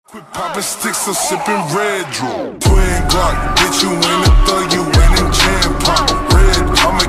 Quit popping sticks, I'm sipping red draw. Twin Glock, bitch, you ain't a thug, you ain't in jam pop. Red, I'ma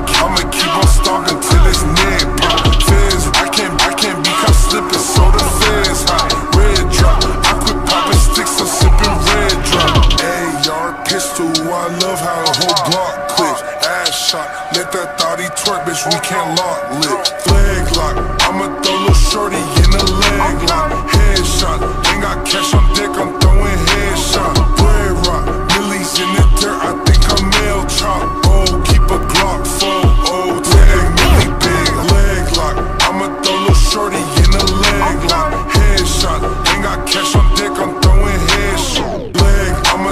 keep on stalking till it's near pop. Fizz, I can't be caught slipping, so the fizz hot. Red drop, I quit popping sticks, I'm sipping red drop. AR pistol, I love how the whole block clips. Ass shot, let that thotty twerk, bitch, we can't lock lit. Flag lock, I'ma throw little shorty in the leg lock. Headshot, ain't got cash on deck, I'm throwing headshot. Bread rock, millies in the dirt, I think I'm mail chop. Oh, keep a Glock full, oh, tag millie big. Leg lock, I'ma throw little shorty in the leg lock. Headshot, ain't got cash on deck, I'm throwing headshot. Leg, I'ma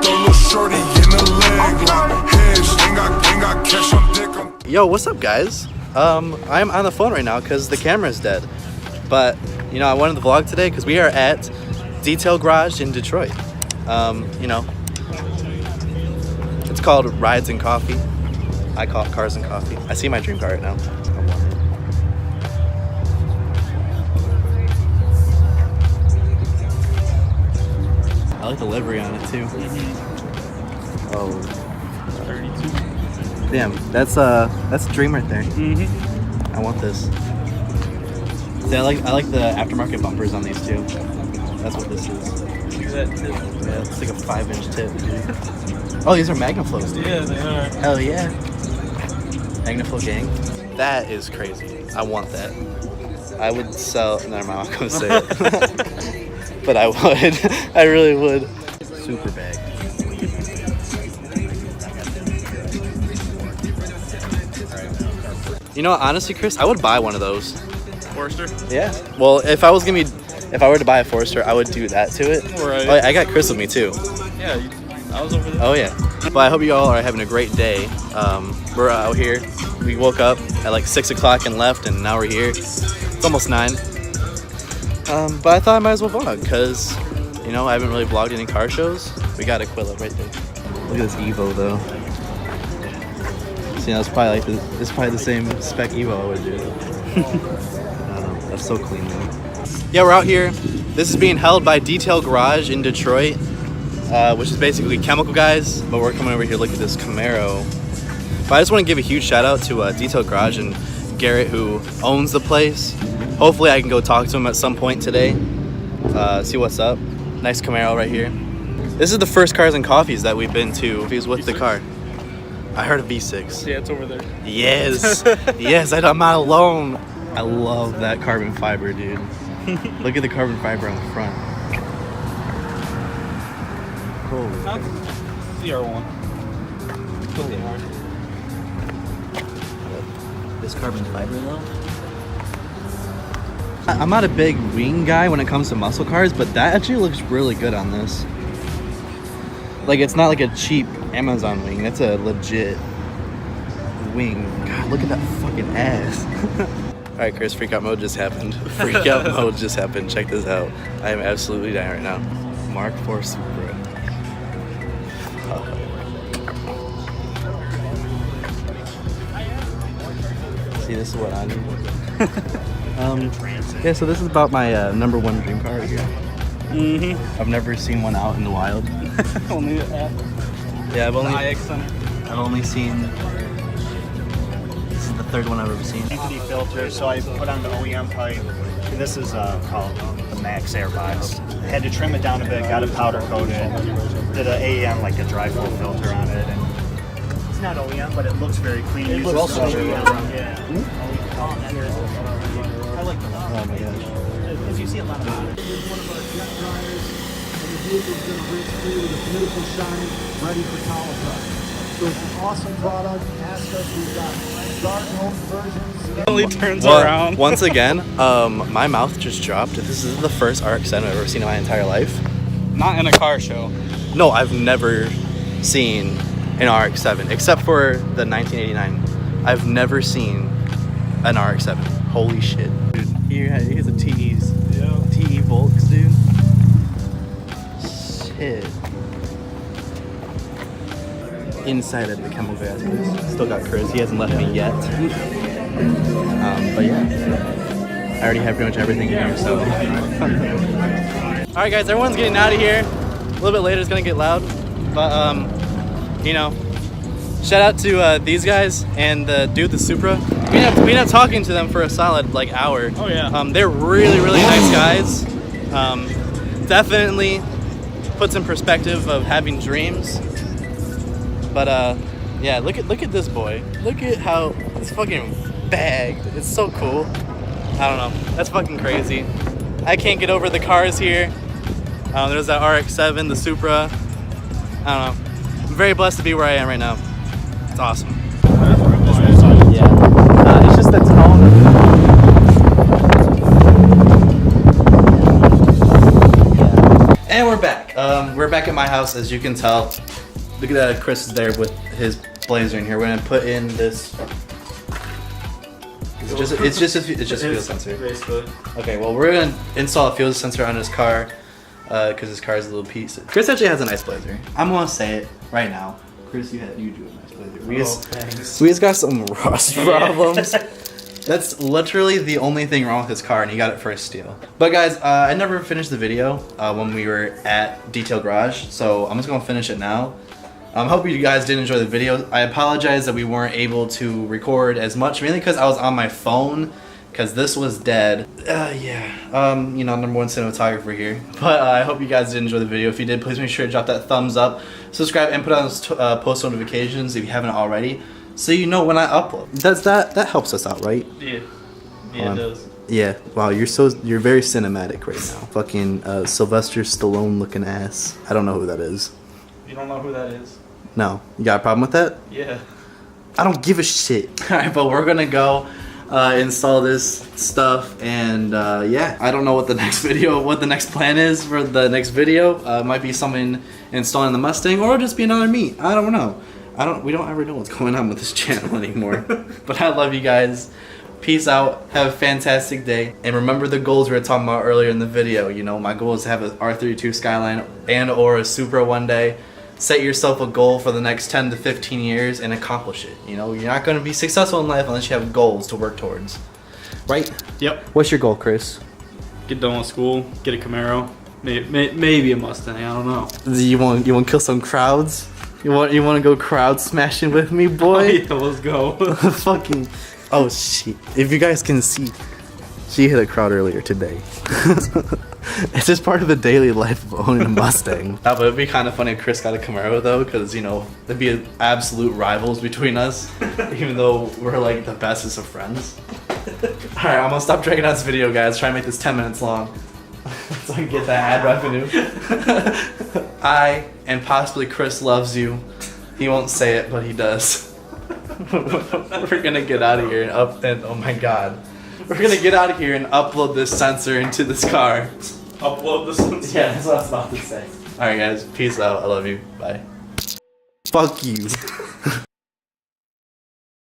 throw little shorty in the leg lock. Headshot, ain't got cash on deck, Yo, what's up, guys? I'm on the phone right now because the camera's dead. But, you know, I wanted to vlog today because we are at Detail Garage in Detroit. You know, it's called Rides and Coffee. I call it Cars and Coffee. I see my dream car right now. I like the livery on it too. Oh, 32. Damn, that's a dream right there. I want this. See, I like the aftermarket bumpers on these too. That's what this is. Look at that tip. Yeah, it's like a 5-inch tip, dude. Oh, these are Magnaflows, dude. Yeah, they are. Hell yeah. Magnaflow gang. That is crazy. I want that. I would sell. Never mind, I'm not gonna say it. But I would. I really would. Super bag. You know what, honestly, Chris, I would buy one of those. Forester? Yeah. Well, if I were to buy a Forester, I would do that to it. Right. Oh, I got Chris with me too. Yeah, I was over there. Oh yeah. But I hope you all are having a great day. We're out here. We woke up at like 6 o'clock and left, and now we're here. It's almost 9. But I thought I might as well vlog because, you know, I haven't really vlogged any car shows. We got Aquila right there. Look at this Evo though. See, that's probably the same spec Evo I would do. That's so clean though. Yeah, we're out here. This is being held by Detail Garage in Detroit, which is basically chemical guys, but we're coming over here to look at this Camaro. But I just want to give a huge shout out to Detail Garage and Garrett, who owns the place. Hopefully I can go talk to him at some point today, see what's up. Nice Camaro right here. This is the first Cars and Coffees that we've been to. He's with the car. I heard a V6. Yeah, it's over there. Yes. Yes, I'm not alone. I love that carbon fiber, dude. Look at the carbon fiber on the front. Holy. CR1. This carbon fiber though? I'm not a big wing guy when it comes to muscle cars, but that actually looks really good on this. Like, it's not like a cheap Amazon wing. That's a legit wing. God, look at that fucking ass. Alright, Chris, freak out mode just happened. Freak out mode just happened. Check this out. I am absolutely dying right now. Mark IV Supra. See, this is what I need. Yeah, so this is about my #1 dream car right here. I've never seen one out in the wild. Only at Yeah, I've only seen. This is the third one I've ever seen. Entity filter, so I put on the OEM pipe. And this is called the Max Airbox. I had to trim it down a bit, got it powder coated, did an AEM, like a dry flow filter on it, and it's not OEM, but it looks very clean. It looks also OEM. yeah. I like the look. Oh my gosh. Because you see a lot of it. One of our jet dryers, and the vehicle's going to rinse free with a beautiful shine, ready for towel prep. So it's an awesome product. Ask us, we've got dark home versions. only turns around. Once again, my mouth just dropped. This is the first RX-7 I've ever seen in my entire life. Not in a car show. No, I've never seen an RX-7 except for the 1989. I've never seen an RX-7. Holy shit, dude! Here's a TE's. Yeah. TE Volks, dude. Shit. Inside of the chemical gases. Still got Chris. He hasn't left me yet. But yeah, I already have pretty much everything here. So. Alright guys, everyone's getting out of here. A little bit later, it's gonna get loud. But, you know, shout out to these guys and the dude, the Supra. We ended up talking to them for a solid like hour. Oh yeah. They're really, really nice guys. Definitely puts in perspective of having dreams. But yeah, look at this boy. Look at how it's fucking bagged. It's so cool. I don't know. That's fucking crazy. I can't get over the cars here. There's that RX-7, the Supra. I don't know. I'm very blessed to be where I am right now. It's awesome. Yeah. It's just the tone of yeah. And we're back. We're back at my house, as you can tell. Look at that, Chris is there with his blazer in here. We're gonna put in this. It's just a fuel sensor. Basically. Okay, well we're gonna install a fuel sensor on his car because his car is a little piece. Chris actually has a nice blazer. I'm gonna say it right now. Chris, you do a nice blazer. We just got some rust problems. That's literally the only thing wrong with his car, and he got it for a steal. But guys, I never finished the video when we were at Detail Garage, so I'm just gonna finish it now. I hope you guys did enjoy the video. I apologize that we weren't able to record as much, mainly because I was on my phone, because this was dead. Yeah, you know, #1 cinematographer here. But I hope you guys did enjoy the video. If you did, please make sure to drop that thumbs up, subscribe, and put on those post notifications if you haven't already, so you know when I upload. That helps us out, right? Yeah. Yeah, it does. Yeah. Wow, you're very cinematic right now. Fucking Sylvester Stallone looking ass. I don't know who that is. You don't know who that is? No. You got a problem with that? Yeah. I don't give a shit. Alright, but we're gonna go install this stuff, and yeah, I don't know what the next plan is for the next video. Might be someone installing the Mustang, or it'll just be another meet. I don't know. We don't ever know what's going on with this channel anymore. But I love you guys. Peace out. Have a fantastic day. And remember the goals we were talking about earlier in the video. You know, my goal is to have an R32 Skyline and or a Supra one day. Set yourself a goal for the next 10 to 15 years and accomplish it. You know, you're not going to be successful in life unless you have goals to work towards. Right? Yep. What's your goal, Chris? Get done with school, get a Camaro, maybe a Mustang, I don't know. You want to kill some crowds? You want to go crowd smashing with me, boy? Oh, yeah, let's go. Fucking, oh shit. If you guys can see, she hit a crowd earlier today. It's just part of the daily life of owning a Mustang. But it'd be kind of funny if Chris got a Camaro though, because you know there'd be absolute rivals between us, even though we're like the bestest of friends. All right, I'm gonna stop dragging out this video, guys. Try and make this 10 minutes long, so I can get that ad revenue. I and possibly Chris loves you. He won't say it, but he does. We're gonna get out of here and oh my god. We're gonna get out of here and upload this sensor into this car. Upload the sensor? Yeah, that's what I was about to say. Alright guys, peace out. I love you. Bye. Fuck you.